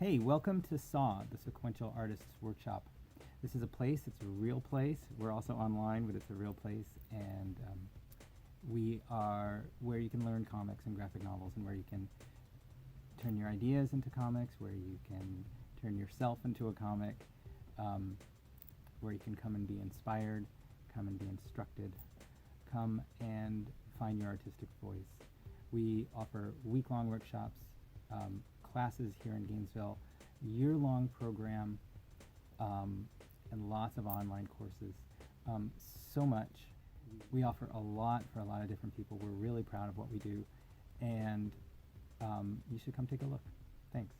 Hey, welcome to SAW, the Sequential Artists Workshop. This is a place, it's a real place. We're also online, but it's a real place. And we are where you can learn comics and graphic novels, and where you can turn your ideas into comics, where you can turn yourself into a comic, where you can come and be inspired, come and be instructed, come and find your artistic voice. We offer week-long workshops, classes here in Gainesville, year-long program, and lots of online courses. So much. We offer a lot for a lot of different people. We're really proud of what we do, and you should come take a look. Thanks.